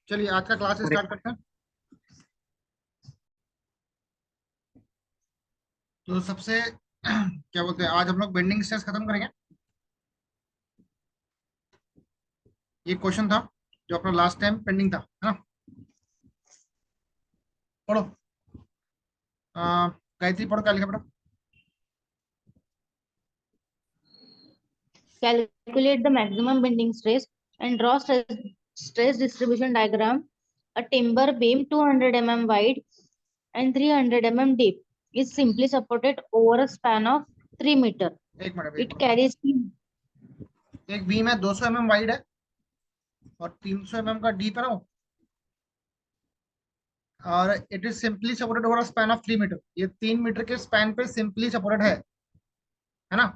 चलिए आज का क्लास स्टार्ट करते हैं। तो सबसे क्या बोलते हैं, आज हम लोग बेंडिंग स्ट्रेस खत्म करेंगे। ये क्वेश्चन था जो अपना लास्ट टाइम पेंडिंग था, है ना। पढ़ो। गायत्री पढ़ो, क्या लिखा बेटा। Calculate the maximum bending stress and draw stress distribution diagram. A timber beam 200 mm wide and 300 mm deep is simply supported over a span of 3 meter. एक मिनट It carries एक बीम है 200 mm वाइड है और 300 mm का deep है ना वो। और it is simply supported over span of 3 metre. ये 3 मीटर के स्पैन पे सिंपली सपोर्टेड है ना।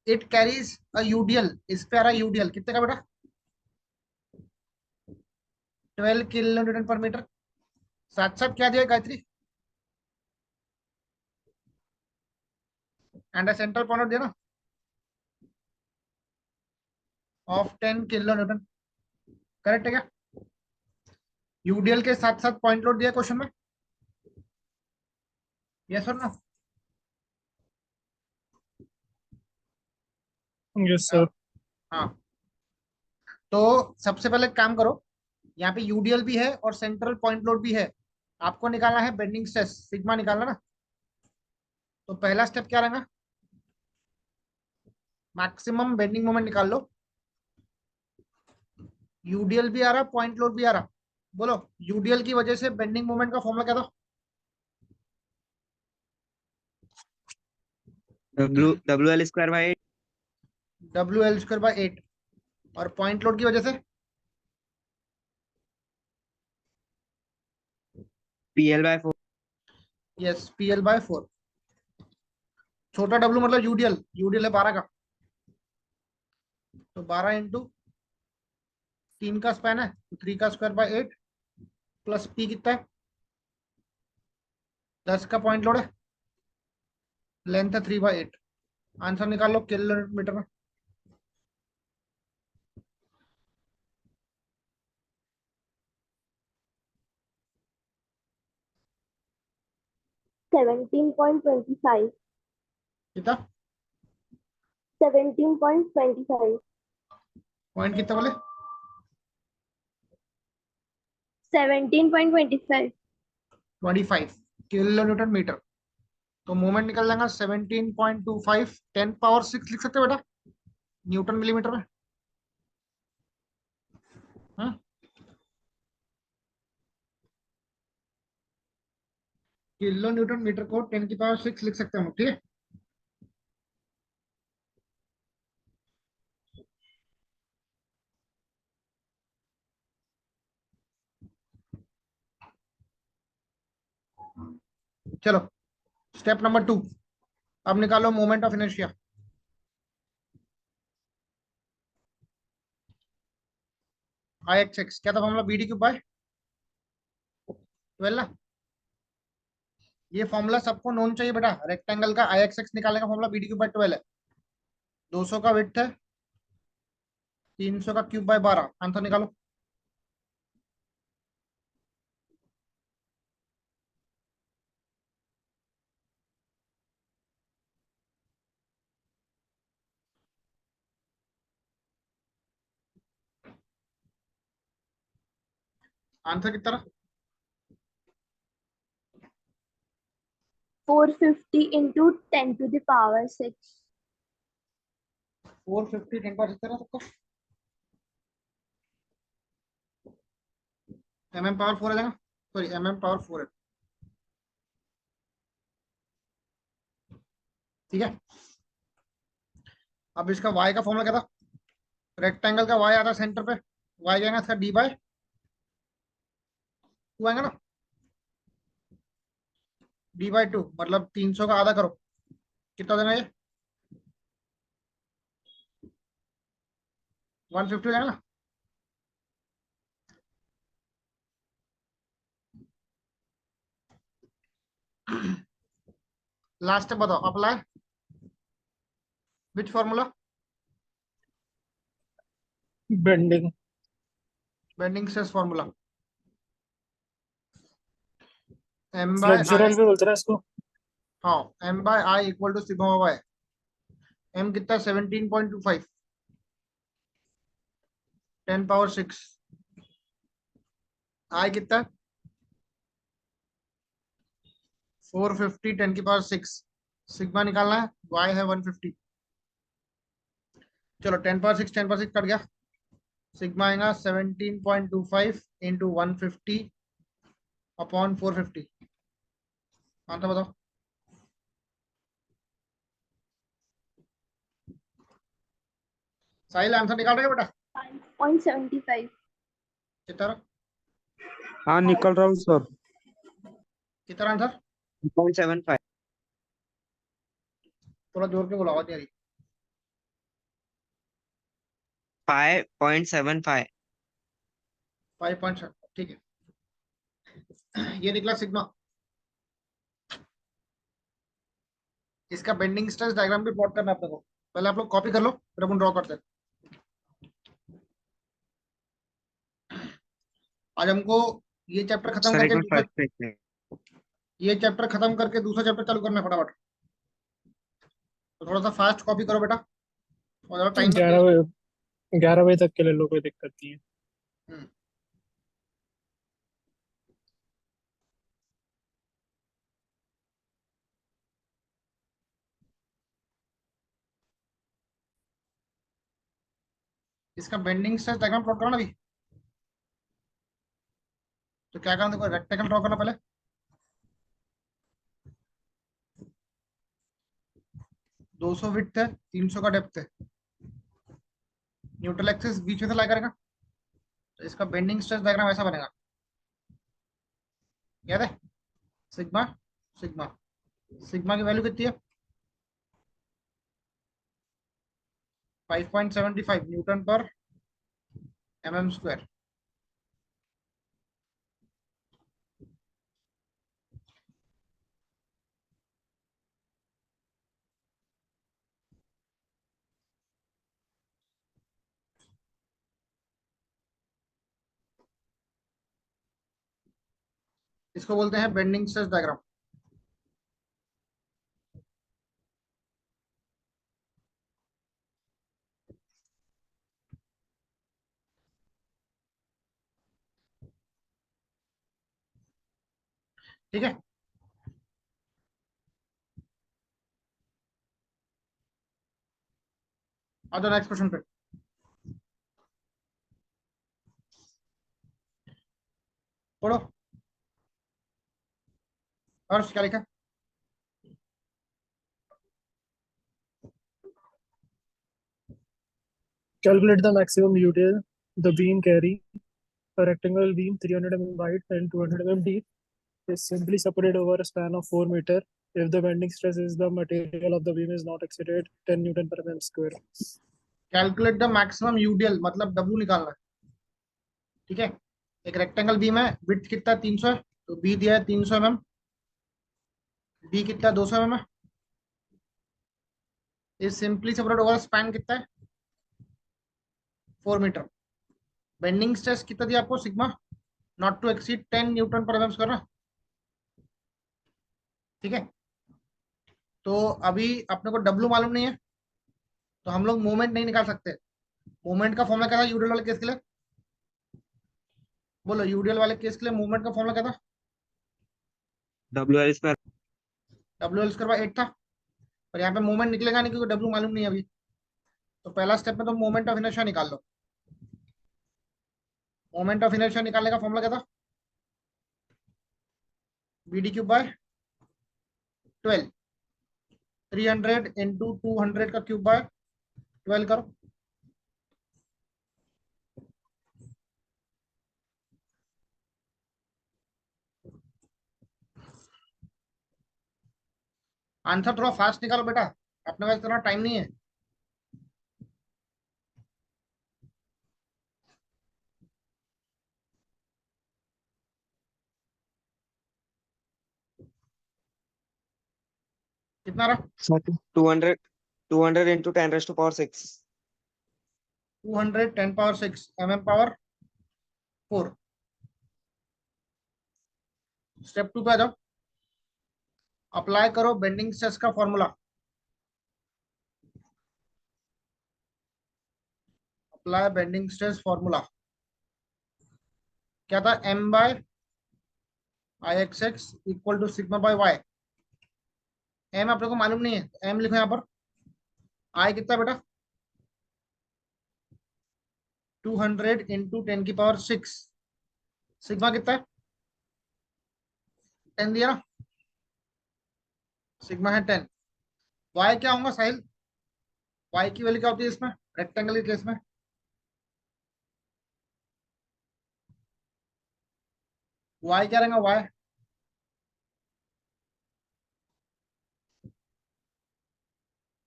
इट कैरीज अ यूडीएल, इस पे आ रहा है यूडीएल कितने का बेटा, 12 किलो न्यूटन पर मीटर। साथ साथ क्या दिया Gayatri, and a central point दिया ना ऑफ 10 किलो न्यूटन। करेक्ट है क्या। यूडीएल के साथ साथ पॉइंट लोड दिया क्वेश्चन में, यस और नो। Yes sir. हाँ, तो सबसे पहले काम करो, यहाँ पे यूडीएल भी है और सेंट्रल पॉइंट लोड भी है। आपको निकालना है बेंडिंग स्ट्रेस, सिग्मा निकालना ना। तो पहला स्टेप क्या रहेगा, मैक्सिमम बेंडिंग मोमेंट निकाल लो। यूडीएल भी आ रहा, पॉइंट लोड भी आ रहा। बोलो, यूडीएल की वजह से बेंडिंग मोमेंट का फॉर्मूला क्या था। W L square by WL²/8। और पॉइंट लोड की वजह से PL/4। Yes, PL/4। छोटा W मतलब यूडीएल, यूडीएल है 12 का। तो 12 इंटू 3 का स्पैन है तो 3²/8 प्लस P कितना है, 10 का पॉइंट लोड है, लेंथ है 3/8। आंसर निकाल लो किलोमीटर में। Seventeen point 25. कितना 17.25. पॉइंट कितना बोले, 17.25. 25 किलो न्यूटन मीटर। तो मोमेंट निकल जाएगा 17.25, 10⁻⁶ लिख सकते हो बेटा न्यूटन मिलीमीटर में। हाँ? किलो न्यूटन मीटर को 10⁶ लिख सकते हैं हम, ठीक है। चलो स्टेप नंबर 2, अब निकालो मोमेंट ऑफ इनर्शिया। IXX क्या था फॉर्मूला, BD³/12 ना। ये फॉर्मूला सबको नोन चाहिए बेटा, रेक्टेंगल का IXX निकालने का फॉर्मूला BD³/12 है। 200 का विड्थ है, 300 का क्यूब/12। आंसर निकालो। आंसर कितना रहा, 450 into 10 to the power 6. 450 10⁻⁶ रहा सबका। mm⁻⁴ आ जाएगा, सॉरी mm⁻⁴ है, ठीक है। अब इसका y का फॉर्मूला क्या था, रेक्टेंगल का y आता सेंटर पे, y जाएगा इसका D/2 आएगा ना। D/2 मतलब 300 का आधा करो, कितना देना ये 150 हो जाएगा ना। लास्ट स्टेप बताओ, apply which formula, bending bending stress formula. m by i, flexural भी बोलते हैं इसको। हाँ m by i equal to sigma by m कितना 17.25 10 पावर 6 i कितना 450 10 की पावर 6 सिग्मा निकालना है y है 150 चलो 10 पावर 6 10 पावर 6 कट गया सिग्मा आएगा 17.25 इंटू 150 अपॉन 450 आंसर बताओ साहिल आंसर निकाल रहे हो बेटा 5.75. कितना हाँ निकल रहा हूँ सर। कितना आंसर 0.75 थोड़ा जोर के बोला आवाज नहीं आ रही 5.75 5.7 ठीक है ये निकला सिग्मा इसका बेंडिंग स्ट्रेस डायग्राम भी प्लॉट करना है अपने को पहले आप लोग कॉपी कर लो फिर अपन ड्रॉ करते हैं आज हमको ये चैप्टर खत्म सर एक करके मिनट दूसरा फर्स्ट पेज पे ये चैप्टर खत्म करके दूसरा चैप्टर चालू करना है फटाफट तो थोड़ा सा फास्ट कॉपी करो बेटा और ज्यादा टाइम मत 11 बजे तक के ले लो, कोई दिक्कत नहीं है। हम्म, इसका बेंडिंग स्ट्रेस डायग्राम प्लॉट करो ना अभी तो क्या करना देखो रेक्टेंगल ड्रॉ करना पहले 200 विड्थ है 300 का डेप्थ है न्यूट्रल एक्सिस बीच में से लाई करेगा तो इसका बेंडिंग स्ट्रेस डायग्राम ऐसा बनेगा याद है सिग्मा सिग्मा सिग्मा की वैल्यू कितनी है 5.75 न्यूटन पर mm स्क्वायर इसको बोलते हैं बेंडिंग स्ट्रेस डायग्राम ठीक है आ जाओ नेक्स्ट क्वेश्चन पे पढ़ो हर्ष क्या लिखा Calculate the maximum UDL the beam carry. A rectangular beam 300 mm wide and 200 mm deep is simply supported over a span of 4 meter if the bending stress is the material of the beam is not exceeded 10 Newton per mm square. Calculate the maximum UDL मतलब W निकालना है ठीक है एक rectangle beam है width कितना 300 है तो बी दिया है 300 mm डी कितना 200 mm है इस सिंपली सेपरेट ओवर स्पैन कितना है 4 मीटर बेंडिंग स्ट्रेस कितना दिया आपको sigma not to exceed 10 newton per mm square ठीक है तो अभी अपने को डब्ल्यू मालूम नहीं है तो हम लोग मोमेंट नहीं निकाल सकते मोमेंट का फॉर्मूला क्या था यूडीएल वाले केस के लिए बोलो यूडीएल वाले केस के लिए मूवमेंट का फॉर्मूला क्या था WL² W L square by 8 था पर यहाँ पे मूवमेंट निकलेगा नहीं क्योंकि डब्ल्यू मालूम नहीं है अभी तो पहला स्टेप में तो मोमेंट ऑफ इनर्शिया निकाल लो मोमेंट ऑफ इनर्शिया निकालने का फॉर्मूला क्या था B D cube by 12 300 into 200 का क्यूब बाय 12 करो आंसर थोड़ा फास्ट निकालो बेटा अपने पास इतना टाइम नहीं है कितना रहा 200 into 10 raised to power 6 200 10 power 6 mm power 4 step 2 पे आ जाओ अप्लाई करो बेंडिंग स्ट्रेस का formula. Apply bending stress formula क्या था? m by I X X equal to sigma by Y. m आप लोग को मालूम नहीं है, m लिखो यहाँ पर। i कितना बेटा? 200 इंटू 10⁶। सिग्मा कितना है? 10 दिया ना, सिग्मा है 10। y क्या होगा साहिल? y की वैल्यू क्या होती है इसमें, रेक्टेंगल के केस में? y क्या रहेगा? y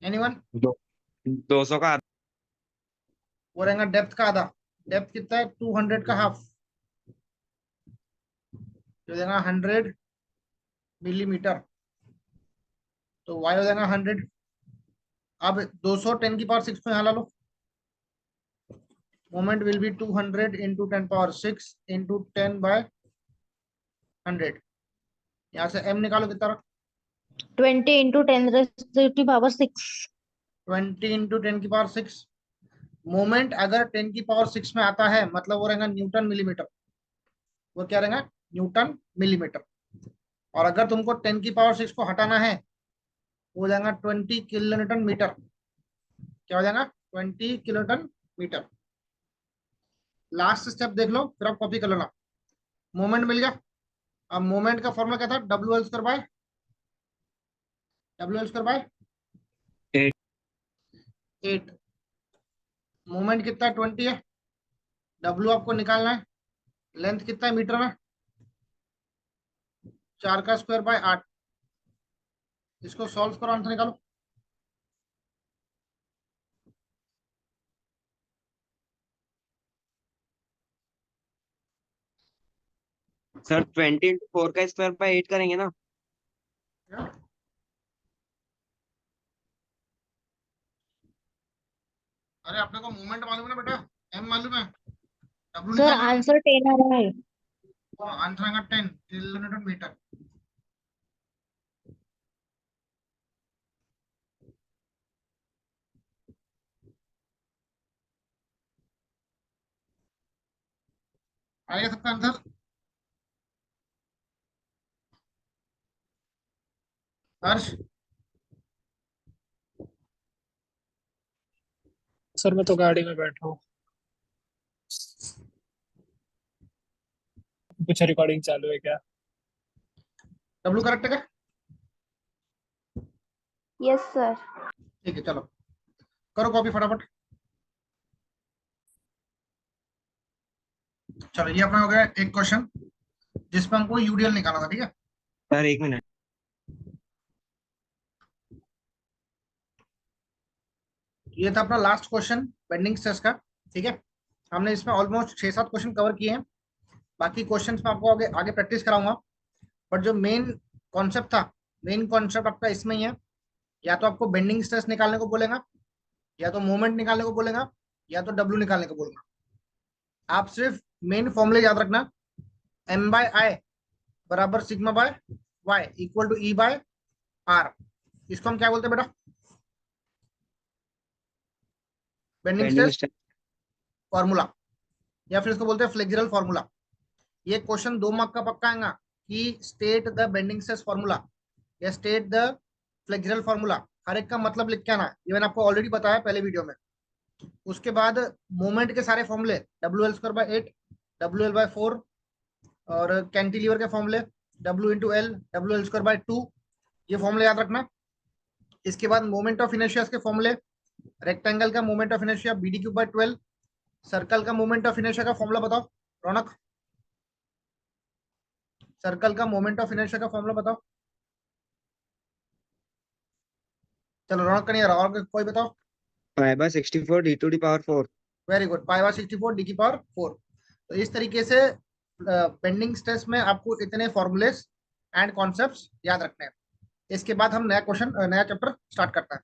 anyone? 200 का वो रहेगा डेप्थ का आधा। डेप्थ कितना है? 200 का हाफ, जो देगा 100 मिलीमीटर। तो y हो जाएगा 100। अब 200 10⁶ को यहाँ ला लो। Moment will be 200 into 10⁶ into 10/100। यहाँ से m निकालो कितना रहा? 20 into 10⁶. 20 इंटू 10⁶। मोमेंट अगर 10⁶ में आता है मतलब वो रहेगा न्यूटन मिलीमीटर। वो क्या रहेगा? Newton millimetre. और अगर तुमको 10⁶ को हटाना है हो जाएगा 20 किलोन्यूटन मीटर। क्या हो जाएगा? 20 किलोन्यूटन मीटर। लास्ट स्टेप देख लो, फिर आप कॉपी कर लेना। मोमेंट मिल गया। अब मोमेंट का फॉर्मूला क्या था? W L by 8। मोमेंट कितना है? 20 है। डब्ल्यू आपको निकालना है। लेंथ कितना है मीटर में? 4 का स्क्वायर बाय 8। इसको सॉल्व करो, आंसर निकालो। सर 20 इंटू 4 का स्क्वायर बाय 8 करेंगे ना? अरे अपने को मोमेंट मालूम है ना बेटा, m मालूम है, डब्ल्यू सर निकालना है। आंसर 10 आ रहा है. आंसर आएगा 10 किलोन्यूटन मीटर। आएगा सबका आंसर? हर्ष? सर मैं तो गाड़ी में बैठा हूँ, कुछ रिकॉर्डिंग चालू है क्या? डब्ल्यू करेक्ट है क्या? Yes, sir. ठीक है, चलो करो कॉपी फटाफट। चलो ये अपना हो गया एक क्वेश्चन जिसमें हमको यूडीएल निकालना था, ठीक है। Sir 1 minute. ये था अपना लास्ट क्वेश्चन बेंडिंग स्ट्रेस का, ठीक है। हमने इसमें ऑलमोस्ट 6-7 क्वेश्चन कवर किए हैं। बाकी क्वेश्चंस में आपको आगे आगे प्रैक्टिस कराऊंगा। बट जो मेन कॉन्सेप्ट था, मेन कॉन्सेप्ट आपका इसमें ही है। या तो आपको बेंडिंग स्ट्रेस निकालने को बोलेगा, या तो मोमेंट निकालने को बोलेगा, या तो डब्ल्यू निकालने को बोलेगा। आप सिर्फ मेन फॉर्मूले याद रखना। m बाय आई बराबर sigma by Y equal to E by R. इसको हम क्या बोलते हैं बेटा? बेंडिंग बेंडिंग स्ट्रेस फॉर्मूला, या फिर इसको बोलते हैं फ्लेक्सुरल फॉर्मूला। ये क्वेश्चन 2 मार्क का पक्का आएगा कि state the bending stress formula या स्टेट द फ्लेक्सुरल फॉर्मूला। हर एक का मतलब लिख के आना। ये मैंने आपको ऑलरेडी बताया पहले वीडियो में। उसके बाद मोमेंट के सारे फॉर्मूले, WL² बाय 8, WL/4, और कैंटिलीवर के फॉर्मूले W×L, WL² बाय 2, ये फॉर्मूले याद रखना। इसके बाद मोमेंट ऑफ इनर्शिया के फॉर्मूले, रेक्टेंगल का moment of inertia BD³ by 12, circle का मोमेंट ऑफ इनर्शिया का फॉर्मूला बताओ रौनक। सर्कल का मोमेंट ऑफ इनर्शिया का फॉर्मूला बताओ। चलो रौनक का नहीं आ रहा, और कोई बताओ। 5/64 D⁴ वेरी गुड, π/64 D⁴ तो इस तरीके से बेंडिंग स्ट्रेस में आपको इतने फॉर्मूलेस एंड कॉन्सेप्ट्स याद रखने हैं। इसके बाद हम नया क्वेश्चन, नया चैप्टर स्टार्ट करते हैं।